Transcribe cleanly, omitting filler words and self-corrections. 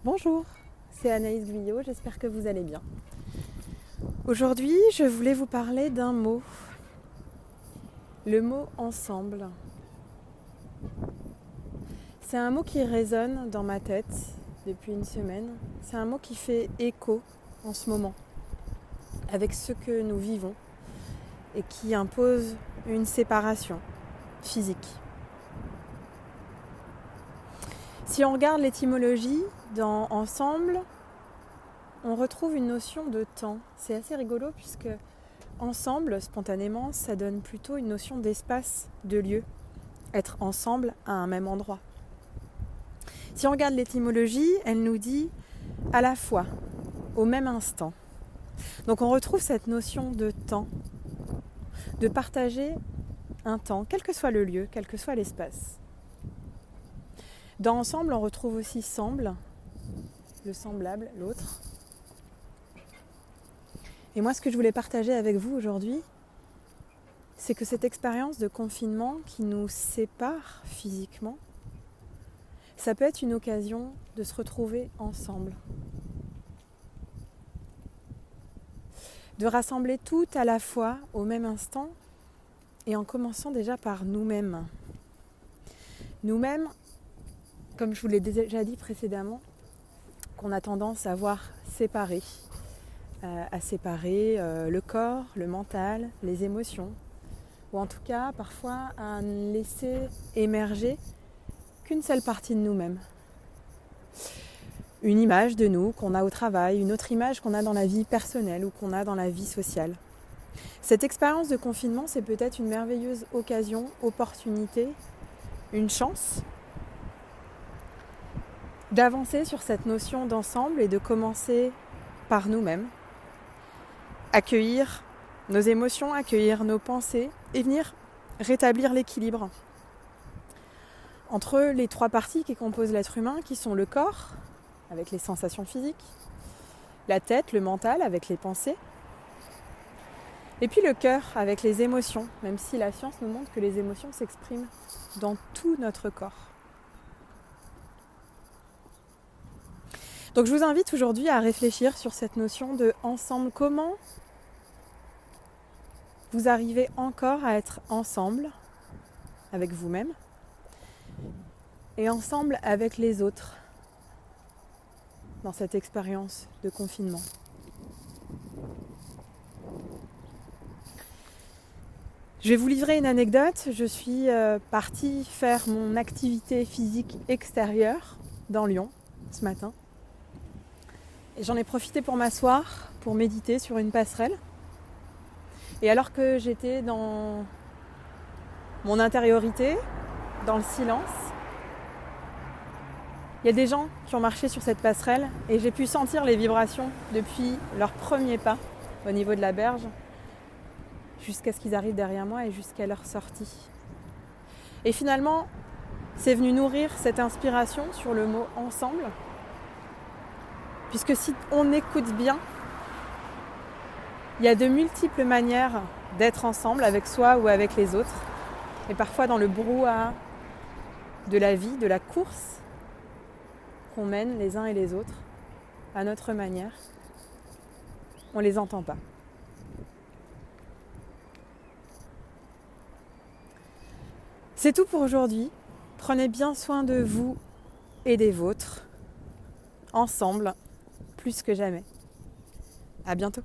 Bonjour, c'est Anaïs Guyot, j'espère que vous allez bien. Aujourd'hui, je voulais vous parler d'un mot, le mot ensemble. C'est un mot qui résonne dans ma tête depuis une semaine. C'est un mot qui fait écho en ce moment avec ce que nous vivons et qui impose une séparation physique. Si on regarde l'étymologie dans ensemble, on retrouve une notion de temps. C'est assez rigolo puisque ensemble, spontanément, ça donne plutôt une notion d'espace, de lieu. Être ensemble à un même endroit. Si on regarde l'étymologie, elle nous dit à la fois, au même instant. Donc on retrouve cette notion de temps, de partager un temps, quel que soit le lieu, quel que soit l'espace. Dans ensemble, on retrouve aussi semble, le semblable, l'autre. Et moi, ce que je voulais partager avec vous aujourd'hui, c'est que cette expérience de confinement qui nous sépare physiquement, ça peut être une occasion de se retrouver ensemble. De rassembler tout à la fois au même instant et en commençant déjà par nous-mêmes. Nous-mêmes, comme je vous l'ai déjà dit précédemment, qu'on a tendance à voir séparer. À séparer le corps, le mental, les émotions. Ou en tout cas, parfois, à ne laisser émerger qu'une seule partie de nous-mêmes. Une image de nous qu'on a au travail, une autre image qu'on a dans la vie personnelle ou qu'on a dans la vie sociale. Cette expérience de confinement, c'est peut-être une merveilleuse occasion, opportunité, une chance d'avancer sur cette notion d'ensemble et de commencer par nous-mêmes. Accueillir nos émotions, accueillir nos pensées et venir rétablir l'équilibre entre les trois parties qui composent l'être humain, qui sont le corps, avec les sensations physiques, la tête, le mental, avec les pensées, et puis le cœur, avec les émotions, même si la science nous montre que les émotions s'expriment dans tout notre corps. Donc je vous invite aujourd'hui à réfléchir sur cette notion de ensemble. Comment vous arrivez encore à être ensemble avec vous-même et ensemble avec les autres dans cette expérience de confinement. Je vais vous livrer une anecdote. Je suis partie faire mon activité physique extérieure dans Lyon ce matin. Et j'en ai profité pour m'asseoir, pour méditer sur une passerelle. Et alors que j'étais dans mon intériorité, dans le silence, il y a des gens qui ont marché sur cette passerelle et j'ai pu sentir les vibrations depuis leurs premiers pas au niveau de la berge jusqu'à ce qu'ils arrivent derrière moi et jusqu'à leur sortie. Et finalement, c'est venu nourrir cette inspiration sur le mot « ensemble », puisque si on écoute bien, il y a de multiples manières d'être ensemble avec soi ou avec les autres. Et parfois dans le brouhaha de la vie, de la course qu'on mène les uns et les autres, à notre manière, on ne les entend pas. C'est tout pour aujourd'hui. Prenez bien soin de vous et des vôtres, ensemble, plus que jamais. À bientôt.